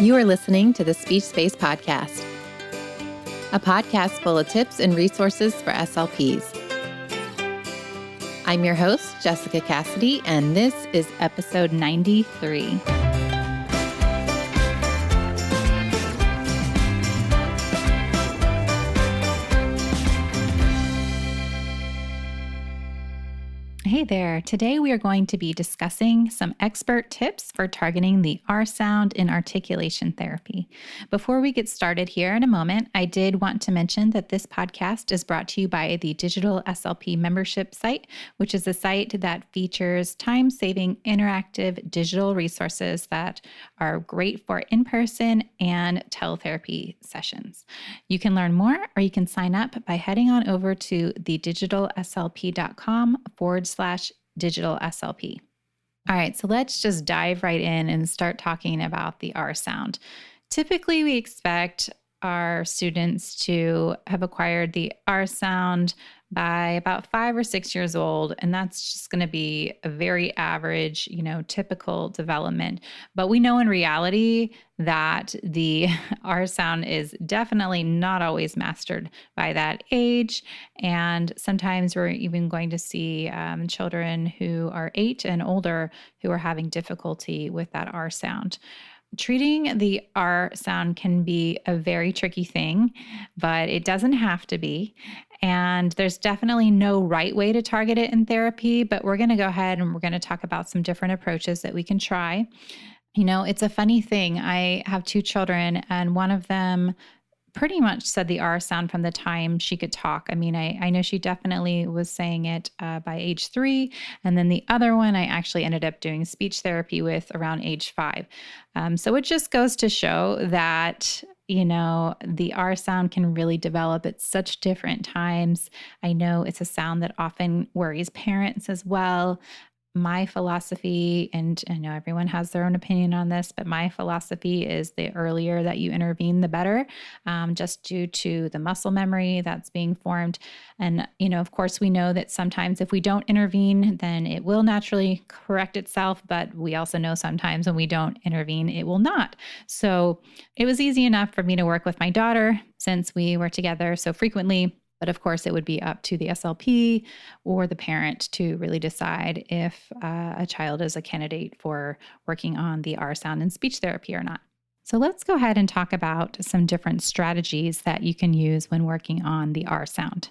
You are listening to the Speech Space Podcast, a podcast full of tips and resources for SLPs. I'm your host, Jessica Cassidy, and this is episode 93. Hey there. Today we are going to be discussing some expert tips for targeting the R sound in articulation therapy. Before we get started here in a moment, I did want to mention that this podcast is brought to you by the Digital SLP membership site, which is a site that features time-saving interactive digital resources that are great for in-person and teletherapy sessions. You can learn more, or you can sign up by heading on over to thedigitalslp.com/digital SLP. All right, so let's just dive right in and start talking about the R sound. Typically, we expect our students to have acquired the R sound by about 5 or 6 years old, and that's just going to be a very average, typical development. But we know in reality that the R sound is definitely not always mastered by that age, and sometimes we're even going to see children who are 8 and older who are having difficulty with that R sound. Treating the R sound can be a very tricky thing, but it doesn't have to be. And there's definitely no right way to target it in therapy, but we're going to go ahead and we're going to talk about some different approaches that we can try. It's a funny thing. I have 2 children, and one of them pretty much said the R sound from the time she could talk. I know she definitely was saying it by age 3. And then the other one, I actually ended up doing speech therapy with around age 5. So it just goes to show that, the R sound can really develop at such different times. I know it's a sound that often worries parents as well. My philosophy, and I know everyone has their own opinion on this, but my philosophy is the earlier that you intervene, the better, just due to the muscle memory that's being formed. And, of course, we know that sometimes if we don't intervene, then it will naturally correct itself. But we also know sometimes when we don't intervene, it will not. So it was easy enough for me to work with my daughter since we were together so frequently. But of course, it would be up to the SLP or the parent to really decide if a child is a candidate for working on the R sound in speech therapy or not. So let's go ahead and talk about some different strategies that you can use when working on the R sound.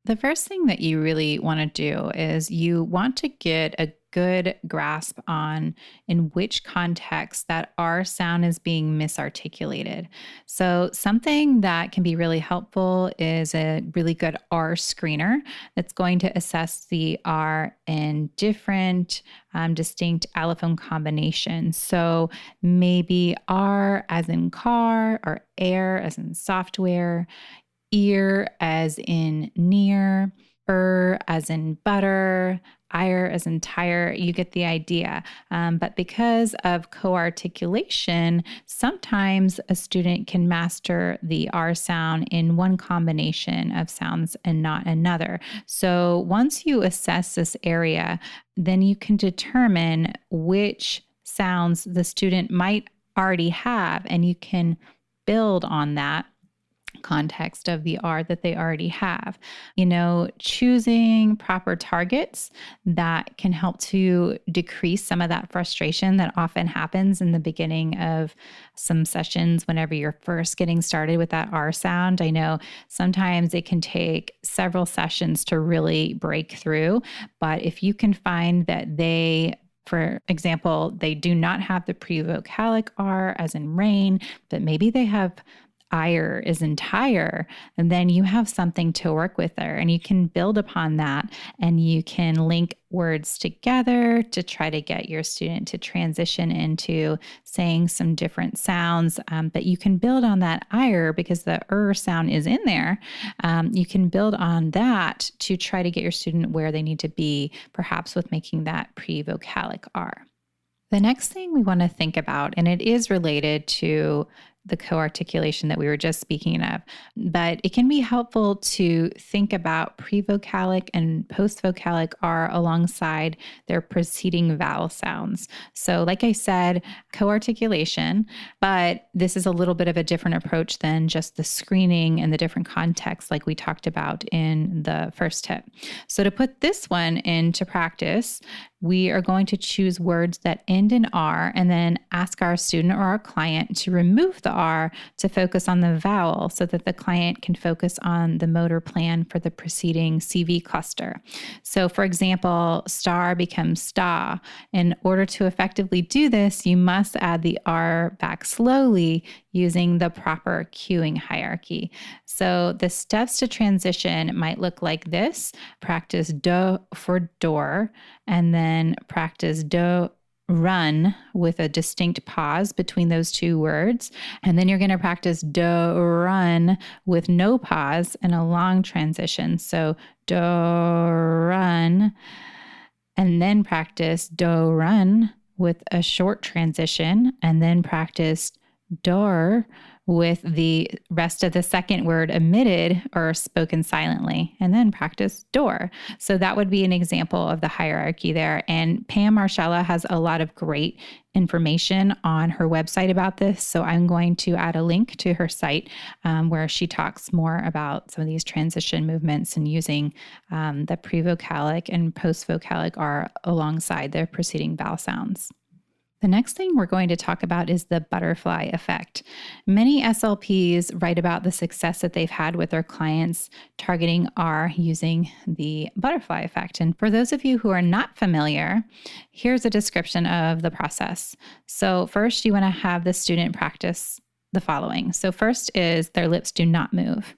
The first thing that you really want to do is you want to get a good grasp on in which context that R sound is being misarticulated. So something that can be really helpful is a really good R screener that's going to assess the R in different distinct allophone combinations. So maybe R as in car, or air as in software, ear as in near, as in butter, ire as in tire. You get the idea. But because of co-articulation, sometimes a student can master the R sound in one combination of sounds and not another. So once you assess this area, then you can determine which sounds the student might already have, and you can build on that context of the R that they already have. Choosing proper targets that can help to decrease some of that frustration that often happens in the beginning of some sessions whenever you're first getting started with that R sound. I know sometimes it can take several sessions to really break through, but if you can find that for example, they do not have the prevocalic R as in rain, but maybe they have ire is in tire, and then you have something to work with there, and you can build upon that, and you can link words together to try to get your student to transition into saying some different sounds. But you can build on that ire because the sound is in there. You can build on that to try to get your student where they need to be, perhaps with making that prevocalic R. The next thing we want to think about, and it is related to the co-articulation that we were just speaking of. But it can be helpful to think about prevocalic and postvocalic R alongside their preceding vowel sounds. So like I said, co-articulation, but this is a little bit of a different approach than just the screening and the different contexts like we talked about in the first tip. So to put this one into practice, we are going to choose words that end in R and then ask our student or our client to remove the R to focus on the vowel so that the client can focus on the motor plan for the preceding CV cluster. So for example, star becomes sta. In order to effectively do this, you must add the R back slowly using the proper cueing hierarchy. So the steps to transition might look like this. Practice do for door, and then practice do run with a distinct pause between those two words. And then you're going to practice do run with no pause and a long transition. So do run, and then practice do run with a short transition, and then practice door with the rest of the second word omitted or spoken silently, and then practice door. So that would be an example of the hierarchy there. And Pam Marcella has a lot of great information on her website about this. So I'm going to add a link to her site where she talks more about some of these transition movements and using the prevocalic and postvocalic R alongside their preceding vowel sounds. The next thing we're going to talk about is the butterfly effect. Many SLPs write about the success that they've had with their clients targeting R using the butterfly effect. And for those of you who are not familiar, here's a description of the process. So first, you want to have the student practice the following. So first is their lips do not move.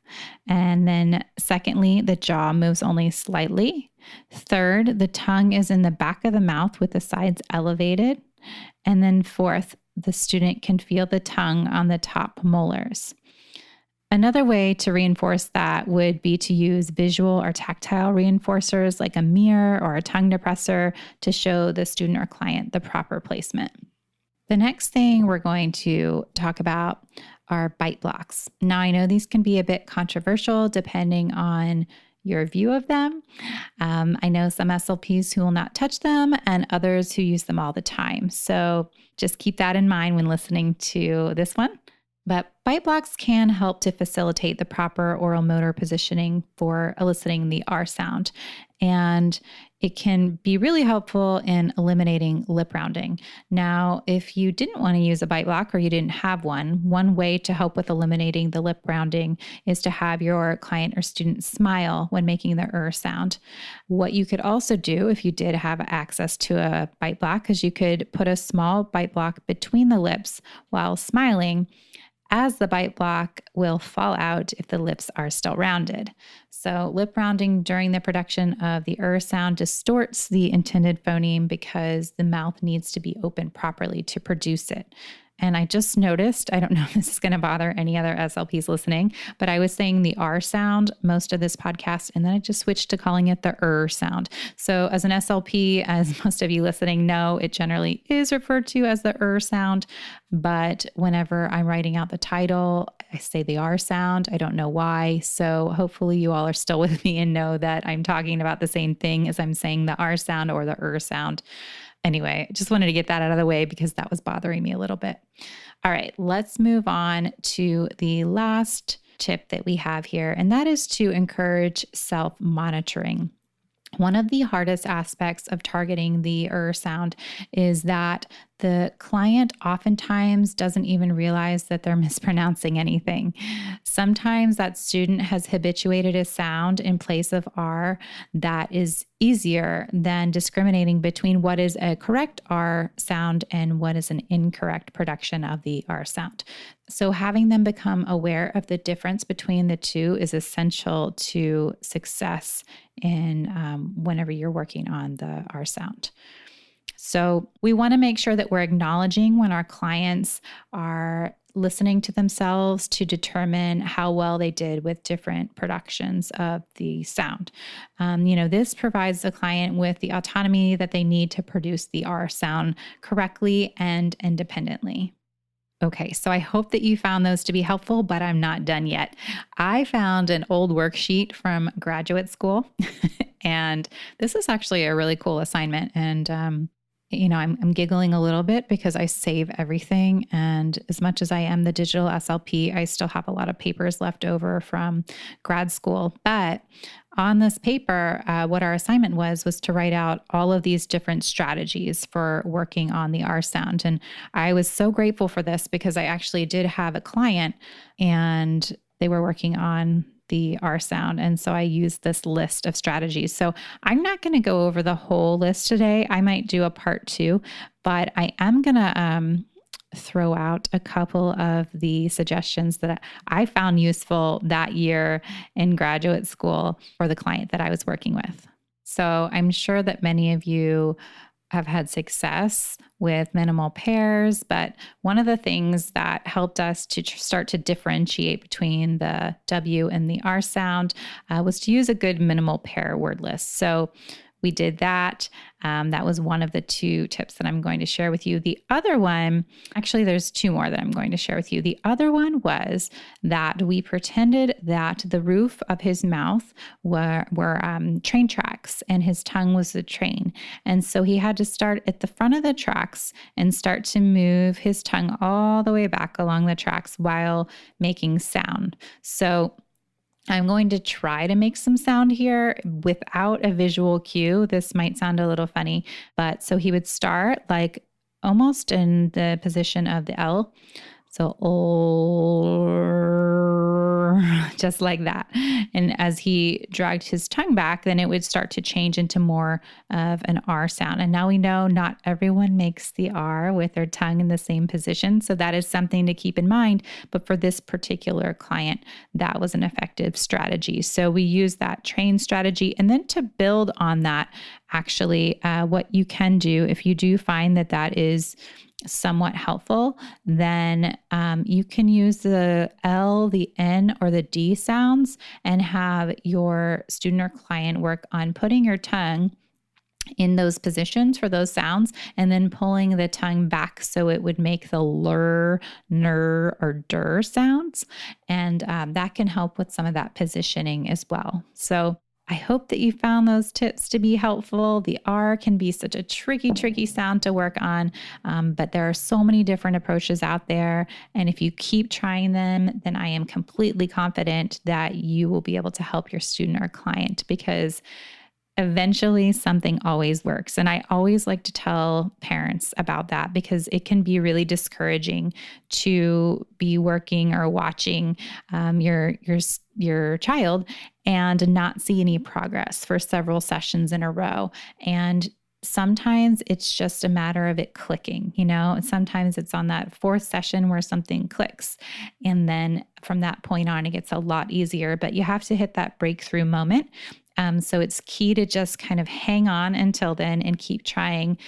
And then secondly, the jaw moves only slightly. Third, the tongue is in the back of the mouth with the sides elevated. And then fourth, the student can feel the tongue on the top molars. Another way to reinforce that would be to use visual or tactile reinforcers like a mirror or a tongue depressor to show the student or client the proper placement. The next thing we're going to talk about are bite blocks. Now, I know these can be a bit controversial depending on your view of them. I know some SLPs who will not touch them and others who use them all the time. So just keep that in mind when listening to this one. But bite blocks can help to facilitate the proper oral motor positioning for eliciting the R sound. And it can be really helpful in eliminating lip rounding. Now, if you didn't want to use a bite block or you didn't have one way to help with eliminating the lip rounding is to have your client or student smile when making the sound. What you could also do if you did have access to a bite block is you could put a small bite block between the lips while smiling, as the bite block will fall out if the lips are still rounded. So lip rounding during the production of the sound distorts the intended phoneme because the mouth needs to be open properly to produce it. And I just noticed, I don't know if this is going to bother any other SLPs listening, but I was saying the R sound most of this podcast, and then I just switched to calling it the sound. So as an SLP, as most of you listening know, it generally is referred to as the sound. But whenever I'm writing out the title, I say the R sound. I don't know why. So hopefully you all are still with me and know that I'm talking about the same thing as I'm saying the R sound or the sound. Anyway, just wanted to get that out of the way because that was bothering me a little bit. All right, let's move on to the last tip that we have here, and that is to encourage self-monitoring. One of the hardest aspects of targeting the sound is that the client oftentimes doesn't even realize that they're mispronouncing anything. Sometimes that student has habituated a sound in place of R that is easier than discriminating between what is a correct R sound and what is an incorrect production of the R sound. So having them become aware of the difference between the two is essential to success in whenever you're working on the R sound. So we want to make sure that we're acknowledging when our clients are listening to themselves to determine how well they did with different productions of the sound. This provides the client with the autonomy that they need to produce the R sound correctly and independently. Okay, so I hope that you found those to be helpful, but I'm not done yet. I found an old worksheet from graduate school, and this is actually a really cool assignment. And, I'm giggling a little bit because I save everything. And as much as I am the digital SLP, I still have a lot of papers left over from grad school. But on this paper, what our assignment was to write out all of these different strategies for working on the R sound. And I was so grateful for this because I actually did have a client and they were working on the R sound. And so I used this list of strategies. So I'm not going to go over the whole list today. I might do a part 2, but I am going to throw out a couple of the suggestions that I found useful that year in graduate school for the client that I was working with. So I'm sure that many of you have had success with minimal pairs, but one of the things that helped us to start to differentiate between the W and the R sound was to use a good minimal pair word list. So we did that. That was one of the 2 tips that I'm going to share with you. The other one, actually, there's 2 more that I'm going to share with you. The other one was that we pretended that the roof of his mouth were train tracks and his tongue was the train. And so he had to start at the front of the tracks and start to move his tongue all the way back along the tracks while making sound. So I'm going to try to make some sound here without a visual cue. This might sound a little funny, but so he would start like almost in the position of the L. So, just like that. And as he dragged his tongue back, then it would start to change into more of an R sound. And now we know not everyone makes the R with their tongue in the same position. So that is something to keep in mind. But for this particular client, that was an effective strategy. So we use that train strategy. And then to build on that, actually, what you can do if you do find that that is somewhat helpful, then you can use the L, the N, or the D sounds and have your student or client work on putting your tongue in those positions for those sounds and then pulling the tongue back so it would make the lr, ner, or der sounds. And that can help with some of that positioning as well. So I hope that you found those tips to be helpful. The R can be such a tricky sound to work on, but there are so many different approaches out there. And if you keep trying them, then I am completely confident that you will be able to help your student or client because eventually something always works. And I always like to tell parents about that because it can be really discouraging to be working or watching your child and not see any progress for several sessions in a row. And sometimes it's just a matter of it clicking, and sometimes it's on that 4th session where something clicks. And then from that point on, it gets a lot easier, but you have to hit that breakthrough moment. So it's key to just kind of hang on until then and keep trying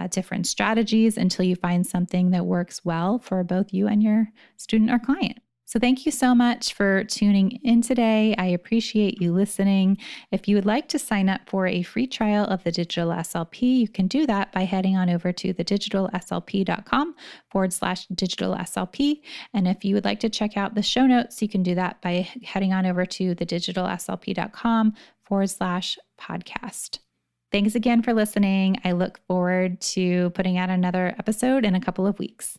different strategies until you find something that works well for both you and your student or client. So thank you so much for tuning in today. I appreciate you listening. If you would like to sign up for a free trial of the Digital SLP, you can do that by heading on over to thedigitalslp.com/digital SLP. And if you would like to check out the show notes, you can do that by heading on over to thedigitalslp.com/podcast. Thanks again for listening. I look forward to putting out another episode in a couple of weeks.